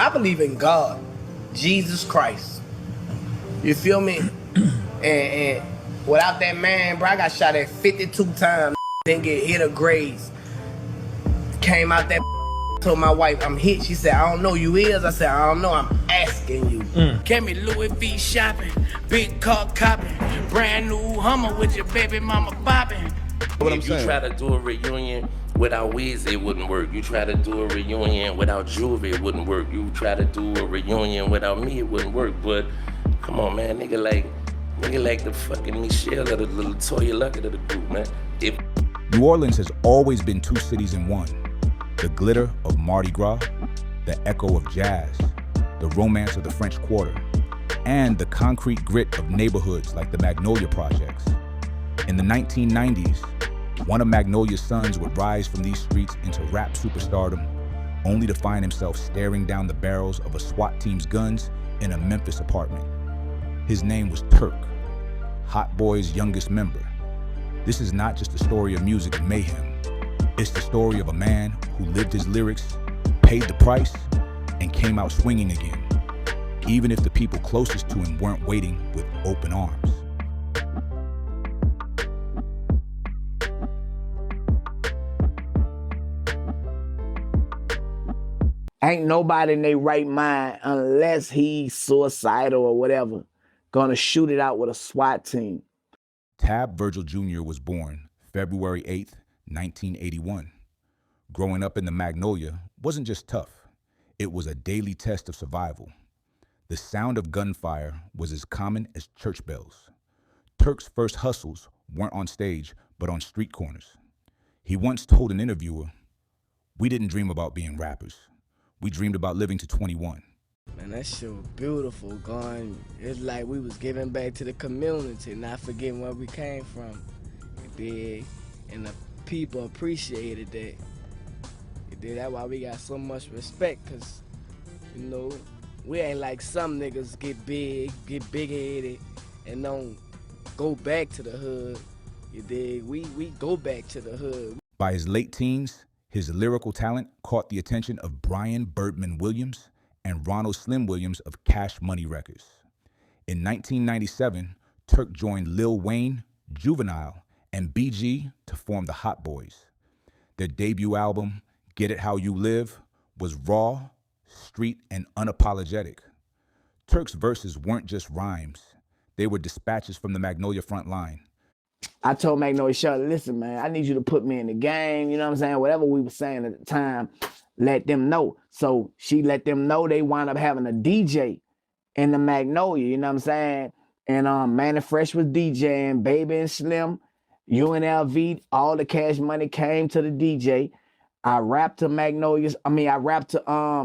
I believe in God, Jesus Christ. You feel me? and without that man, bro, I got shot at 52 times. Didn't get hit or grazed. Came out that told my wife I'm hit. She said, I don't know who you is. I said, I don't know. I'm asking you. Came me Louis V shopping, big car copping, brand new Hummer with your baby mama bopping. If you try to do a reunion without Wiz, it wouldn't work. You try to do a reunion without Juvie, it wouldn't work. You try to do a reunion without me, it wouldn't work. But come on, man, nigga like the fucking Michelle or the little Toya Luckett of the group, man. New Orleans has always been two cities in one. The glitter of Mardi Gras, the echo of jazz, the romance of the French Quarter, and the concrete grit of neighborhoods like the Magnolia Projects. In the 1990s, one of Magnolia's sons would rise from these streets into rap superstardom, only to find himself staring down the barrels of a SWAT team's guns in a Memphis apartment. His name was Turk, Hot Boy's youngest member. This is not just a story of music and mayhem. It's the story of a man who lived his lyrics, paid the price, and came out swinging again, even if the people closest to him weren't waiting with open arms. Ain't nobody in their right mind, unless he's suicidal or whatever, gonna shoot it out with a SWAT team. Tab Virgil Jr. was born February 8th, 1981. Growing up in the Magnolia wasn't just tough, it was a daily test of survival. The sound of gunfire was as common as church bells. Turk's first hustles weren't on stage, but on street corners. He once told an interviewer, "We didn't dream about being rappers. We dreamed about living to 21. Man, that shit was beautiful, going. It's like we was giving back to the community, not forgetting where we came from. You dig? And the people appreciated that. You dig? That's why we got so much respect, cause, you know, we ain't like some niggas get big-headed, and don't go back to the hood. You dig? We go back to the hood. By his late teens, his lyrical talent caught the attention of Brian Birdman Williams and Ronald Slim Williams of Cash Money Records. In 1997, Turk joined Lil Wayne, Juvenile, and BG to form the Hot Boys. Their debut album, Get It How You Live, was raw, street, and unapologetic. Turk's verses weren't just rhymes. They were dispatches from the Magnolia front line. I told Magnolia, Charlotte, listen, man, I need you to put me in the game, you know what I'm saying? Whatever we were saying at the time, let them know. So she let them know. They wound up having a DJ in the Magnolia, you know what I'm saying? And Manny Fresh was DJing, Baby and Slim, UNLV, all the Cash Money came to the DJ. I rapped to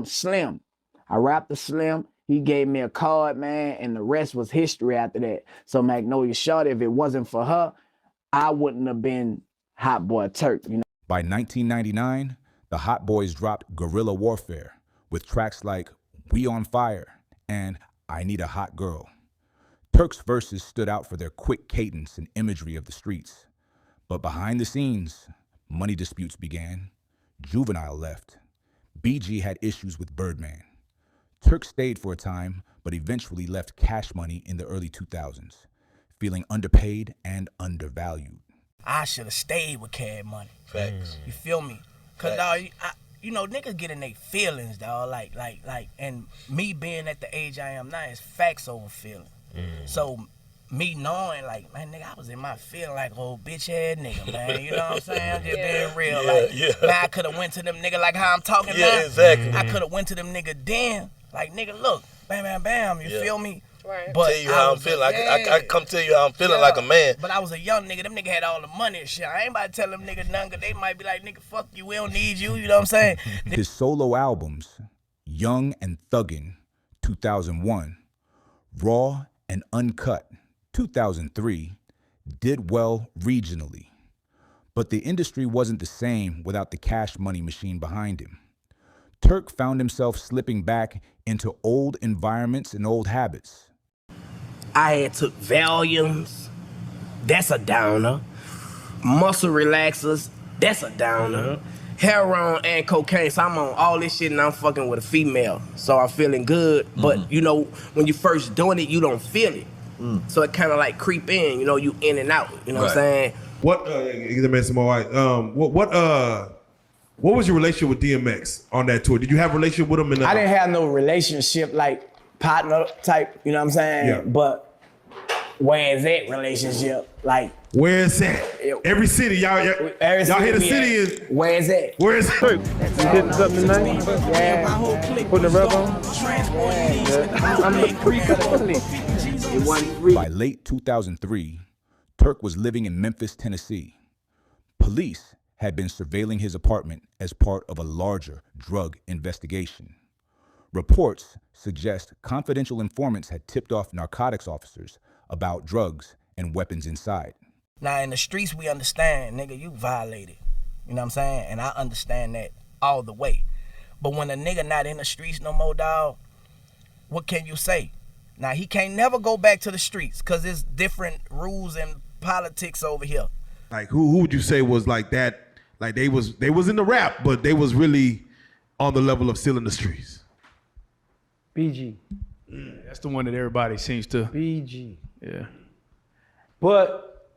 Slim. I rapped to Slim. He gave me a card, man, and the rest was history after that. So Magnolia Shorty, if it wasn't for her, I wouldn't have been Hot Boy Turk, you know? By 1999, the Hot Boys dropped Guerrilla Warfare with tracks like We on Fire and I Need a Hot Girl. Turk's verses stood out for their quick cadence and imagery of the streets. But behind the scenes, money disputes began. Juvenile left. BG had issues with Birdman. Turk stayed for a time, but eventually left Cash Money in the early 2000s, feeling underpaid and undervalued. I should have stayed with Cash Money. Facts. You feel me? Cause dog, you know, niggas get in their feelings, dog. Like, and me being at the age I am now, it's facts over feeling. So me knowing, like, man, nigga, I was in my feeling like old bitch ass nigga, man. You know what I'm saying? I'm just being real. Man, I could have went to them nigga like how I'm talking now. Yeah, exactly. I could have went to them nigga then. Like, nigga, look, bam, bam, bam. You feel me? Right. But tell you how I'm feeling. I come tell you how I'm feeling like a man. But I was a young nigga. Them nigga had all the money and shit. I ain't about to tell them nigga nothing, cause they might be like, nigga, fuck you, we don't need you. You know what I'm saying? His solo albums, Young and Thuggin', 2001, Raw and Uncut, 2003, did well regionally. But the industry wasn't the same without the Cash Money machine behind him. Turk found himself slipping back into old environments and old habits. I had took Valiums, that's a downer. Muscle relaxers, that's a downer. heroin and cocaine, so I'm on all this shit and I'm fucking with a female. So I'm feeling good, but you know, when you first doing it, you don't feel it. So it kind of like creep in, you know, you in and out, you know what I'm saying? What, get the man some more white. What was your relationship with DMX on that tour? Did you have a relationship with him? I didn't have no relationship like partner type, you know what I'm saying? Yeah. But where is that relationship? Like, where is that? Every city, y'all hit a city is. Where is that? Where is that? You hitting something tonight? Yeah. Putting the rub on? I'm the freak of the police. It wasn't free. By late 2003, Turk was living in Memphis, Tennessee. Police had been surveilling his apartment as part of a larger drug investigation. Reports suggest confidential informants had tipped off narcotics officers about drugs and weapons inside. Now in the streets we understand, nigga, you violated. You know what I'm saying? And I understand that all the way. But when a nigga not in the streets no more, dawg, what can you say? Now he can't never go back to the streets because there's different rules and politics over here. Like who would you say was like that? Like they was in the rap, but they was really on the level of still in the streets. BG. That's the one that everybody seems to. BG. Yeah. But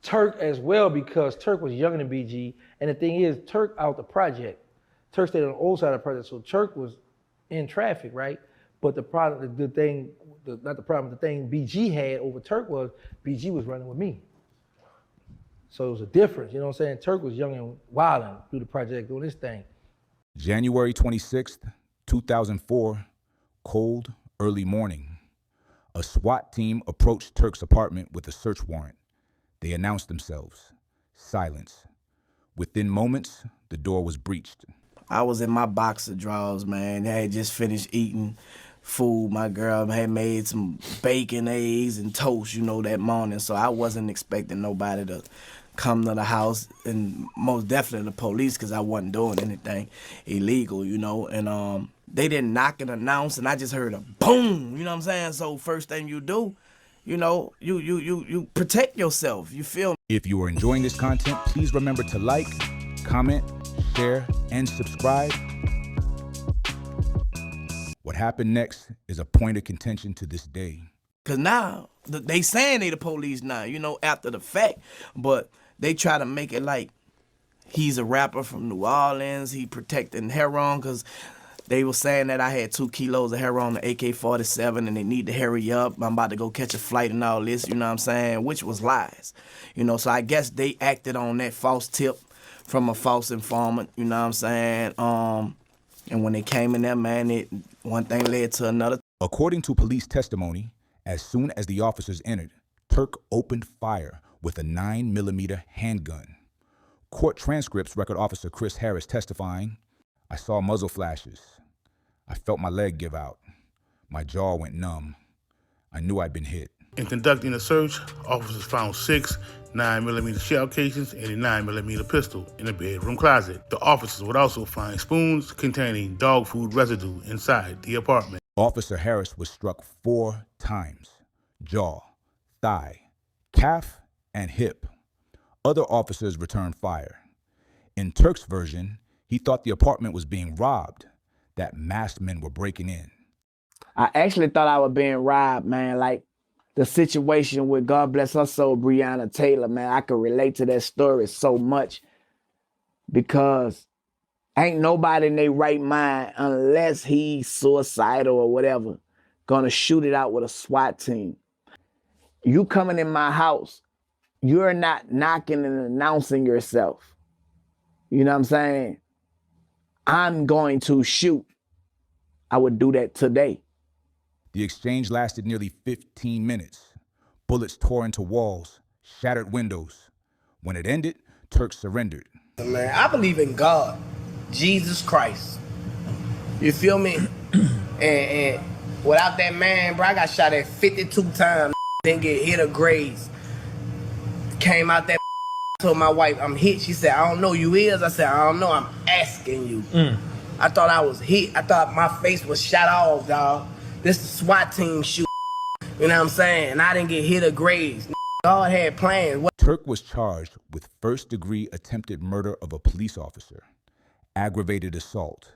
Turk as well, because Turk was younger than BG, and the thing is, Turk out the project. Turk stayed on the old side of the project, so Turk was in traffic, right? But the problem, the thing BG had over Turk was BG was running with me. So it was a difference, you know what I'm saying? Turk was young and wilding through the project, doing this thing. January 26th, 2004, cold, early morning. A SWAT team approached Turk's apartment with a search warrant. They announced themselves. Silence. Within moments, the door was breached. I was in my boxer drawers, man. I had just finished eating food. My girl had made some bacon, eggs, and toast, you know, that morning. So I wasn't expecting nobody to come to the house, and most definitely the police, because I wasn't doing anything illegal, you know. And they didn't knock and announce, and I just heard a boom, you know what I'm saying? So first thing you do, you know, you protect yourself, you feel me? If you are enjoying this content, please remember to like, comment, share, and subscribe. What happened next is a point of contention to this day. Because now, they saying they the police now, you know, after the fact, but they try to make it like he's a rapper from New Orleans, he protecting heroin, because they were saying that I had 2 kilos of heroin, the AK-47, and they need to hurry up. I'm about to go catch a flight and all this, you know what I'm saying, which was lies. You know, so I guess they acted on that false tip from a false informant, you know what I'm saying? And when they came in there, man, one thing led to another. According to police testimony, as soon as the officers entered, Turk opened fire with a 9mm handgun. Court transcripts record Officer Chris Harris testifying, "I saw muzzle flashes. I felt my leg give out. My jaw went numb. I knew I'd been hit." In conducting a search, officers found 6 9mm shell casings and a 9mm pistol in a bedroom closet. The officers would also find spoons containing dog food residue inside the apartment. Officer Harris was struck 4 times: jaw, thigh, calf, and hip. Other officers returned fire. In Turk's version, he thought the apartment was being robbed, that masked men were breaking in. I actually thought I was being robbed, man. Like the situation with, God bless her soul, Breonna Taylor, man. I could relate to that story so much because ain't nobody in their right mind, unless he's suicidal or whatever, gonna shoot it out with a SWAT team. You coming in my house, you're not knocking and announcing yourself. You know what I'm saying? I'm going to shoot. I would do that today. The exchange lasted nearly 15 minutes. Bullets tore into walls, shattered windows. When it ended, Turk surrendered. Man, I believe in God, Jesus Christ. You feel me? and without that man, bro, I got shot at 52 times. Didn't get hit or grazed. Came out that, told my wife I'm hit. She said, I don't know you is. I said, I don't know, I'm asking you. I thought I was hit. I thought my face was shot off, dog. This the SWAT team shoot. You know what I'm saying? And I didn't get hit or grazed. God had plans. Turk Turk was charged with first-degree attempted murder of a police officer, aggravated assault,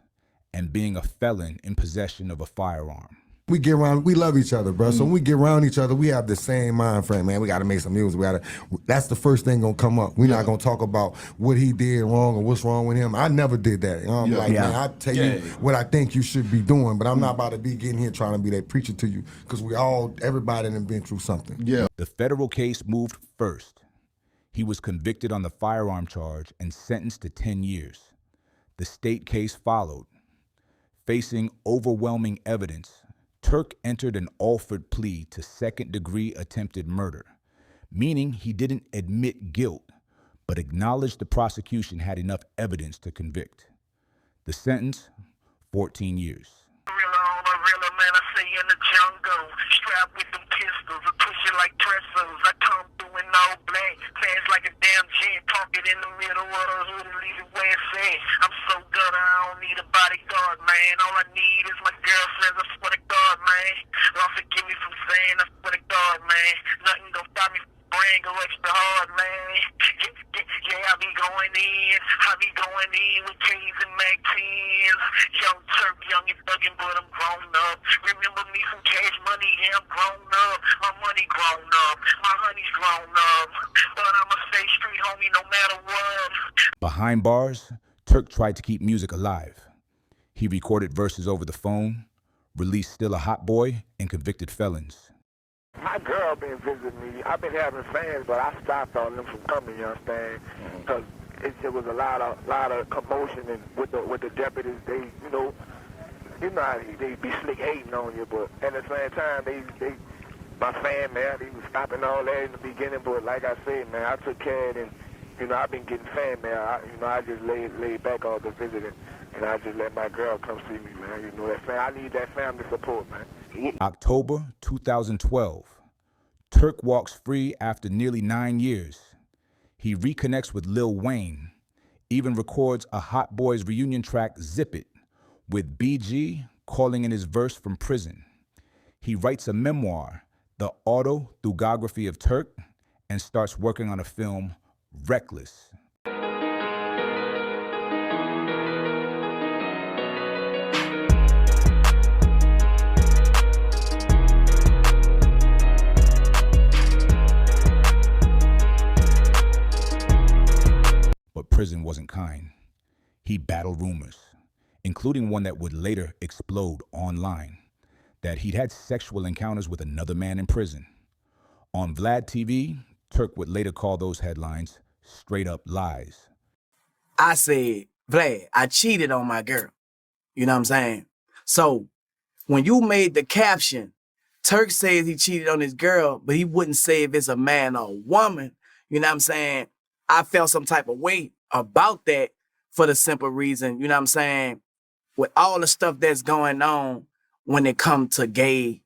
and being a felon in possession of a firearm. We get around, we love each other, bro. So when we get around each other, we have the same mind frame, man. We got to make some music. That's the first thing gonna come up. We're not gonna talk about what he did wrong or what's wrong with him. I never did that. I'm like, man, I tell you what I think you should be doing, but I'm not about to be getting here trying to be that preacher to you, because everybody done been through something. Yeah. The federal case moved first. He was convicted on the firearm charge and sentenced to 10 years. The state case followed. Facing overwhelming evidence, Turk entered an offered plea to second-degree attempted murder, meaning he didn't admit guilt, but acknowledged the prosecution had enough evidence to convict. The sentence, 14 years. In the jungle, strapped with them pistols, I push it like trestles. I come through in all black, fast like a damn jet, park it in the middle of the hood and leave it where it's at. I'm so good, I don't need a bodyguard, man. All I need is my girlfriend, I swear to God, man. Lord, forgive me from saying, I swear to God, man. Nothing gonna stop me from bring go extra hard, man. Yeah, I be going in with K's and Mac 10s. Young Turk, young and thuggin', but I'm grown up. Remember me from Cash Money, yeah, I'm grown up. My money grown up, my honey's grown up. But I'ma stay street, homie, no matter what. Behind bars, Turk tried to keep music alive. He recorded verses over the phone, released Still a Hot Boy, and convicted felons. My girl been visiting me. I've been having fans, but I stopped all them from coming, you understand? Because it was a lot of commotion, and with the deputies, they, you know how they be slick hating on you, but at the same time, they my fan, man, they was stopping all that in the beginning, but like I said, man, I took care of it, and, you know, I've been getting fan mail. I just laid back all the visiting, and I just let my girl come see me, man. You know, I need that family support, man. October 2012, Turk walks free after nearly 9 years. He reconnects with Lil Wayne, even records a Hot Boys reunion track, Zip It, with BG calling in his verse from prison. He writes a memoir, The Autobiography of Turk, and starts working on a film, Reckless. But prison wasn't kind. He battled rumors, including one that would later explode online, that he'd had sexual encounters with another man in prison. On Vlad TV, Turk would later call those headlines straight up lies. I said, Vlad, I cheated on my girl. You know what I'm saying? So when you made the caption, Turk says he cheated on his girl, but he wouldn't say if it's a man or a woman. You know what I'm saying? I felt some type of way about that for the simple reason, you know what I'm saying, with all the stuff that's going on when it comes to gay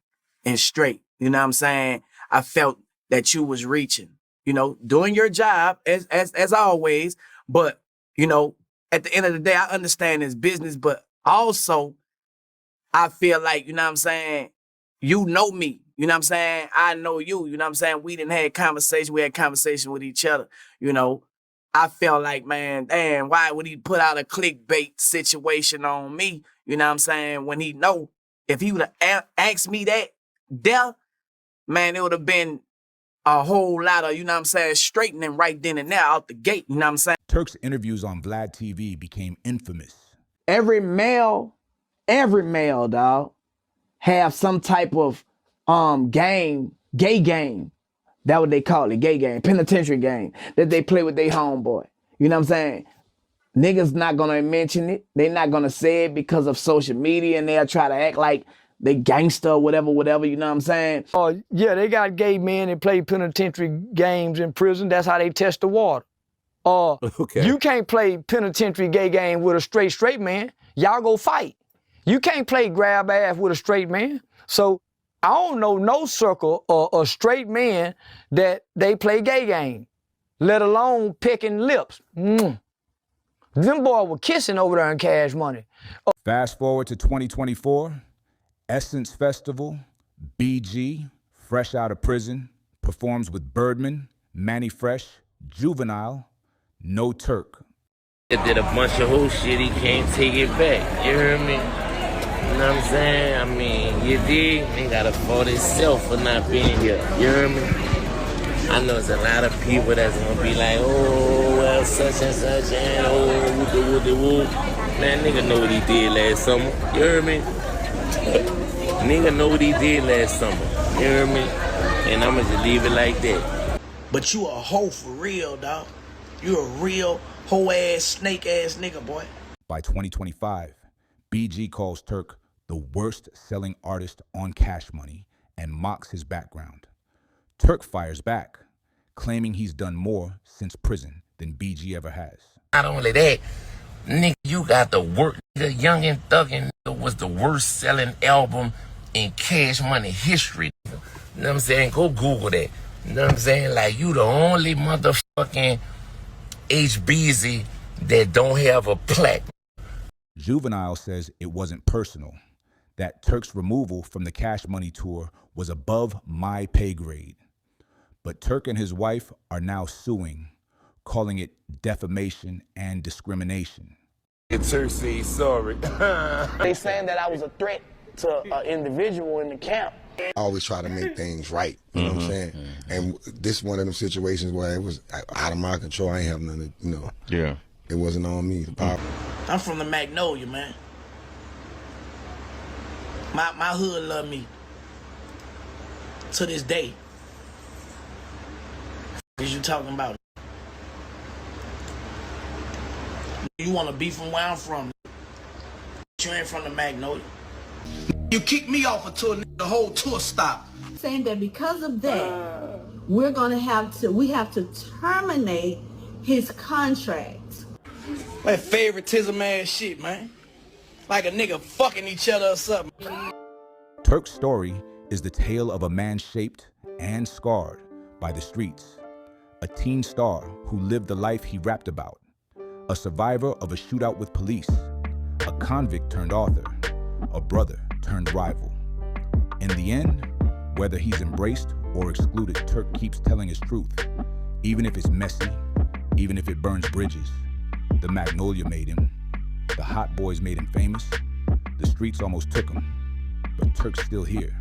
and straight, you know what I'm saying? I felt that you was reaching, you know, doing your job as always, but, you know, at the end of the day, I understand it's business, but also I feel like, you know what I'm saying, you know me, you know what I'm saying? I know you, you know what I'm saying? We didn't have conversation, we had conversation with each other, you know. I felt like, man, damn, why would he put out a clickbait situation on me? You know what I'm saying? When he know, if he would have asked me that, man, it would have been a whole lot of, you know what I'm saying, straightening right then and there out the gate, you know what I'm saying? Turk's interviews on Vlad TV became infamous. Every male, dog, have some type of game, gay game. That's what they call it, gay game, penitentiary game, that they play with their homeboy. You know what I'm saying? Niggas not gonna mention it. They not gonna say it because of social media, and they'll try to act like they gangster or whatever, you know what I'm saying? Oh, yeah, they got gay men that play penitentiary games in prison. That's how they test the water. Okay. You can't play penitentiary gay game with a straight man. Y'all go fight. You can't play grab ass with a straight man. So I don't know no circle or a straight man that they play gay game, let alone pecking lips. Them boys were kissing over there in Cash Money. Fast forward to 2024, Essence Festival, BG, fresh out of prison, performs with Birdman, Manny Fresh, Juvenile, no Turk. It did a bunch of whole shit, he can't take it back. You hear me? You know what I'm saying? I mean, you dig? He gotta fault himself for not being here. You hear me? I know there's a lot of people that's gonna be like, oh, well, such and such, and oh, woo. Man, nigga know what he did last summer. You hear me? Nigga know what he did last summer. You hear me? And I'ma just leave it like that. But you a hoe for real, dog. You a real hoe-ass, snake-ass nigga, boy. By 2025, BG calls Turk the worst-selling artist on Cash Money and mocks his background. Turk fires back, claiming he's done more since prison than BG ever has. Not only that, nigga, you got the work. The Young and Thuggin' was the worst-selling album in Cash Money history. You know what I'm saying? Go Google that. You know what I'm saying? Like, you the only motherfucking HBZ that don't have a plaque. Juvenile says it wasn't personal, that Turk's removal from the Cash Money tour was above my pay grade. But Turk and his wife are now suing, calling it defamation and discrimination. Turk said he's sorry. They saying that I was a threat to an individual in the camp. I always try to make things right, you know what I'm saying? And this one of them situations where it was out of my control. I ain't have nothing, you know. Yeah. It wasn't on me. I'm from the Magnolia, man. My hood love me to this day. Is you talking about? You want to be from where I'm from? You ain't from the Magnolia. You kick me off a tour, the whole tour stopped. Saying that because of that, we have to terminate his contract. That favoritism ass shit, man. Like a nigga fucking each other or something. Turk's story is the tale of a man shaped and scarred by the streets, a teen star who lived the life he rapped about, a survivor of a shootout with police, a convict turned author, a brother turned rival. In the end, whether he's embraced or excluded, Turk keeps telling his truth, even if it's messy, even if it burns bridges. The Magnolia made him, the Hot Boys made him famous, the streets almost took him, but Turk's still here.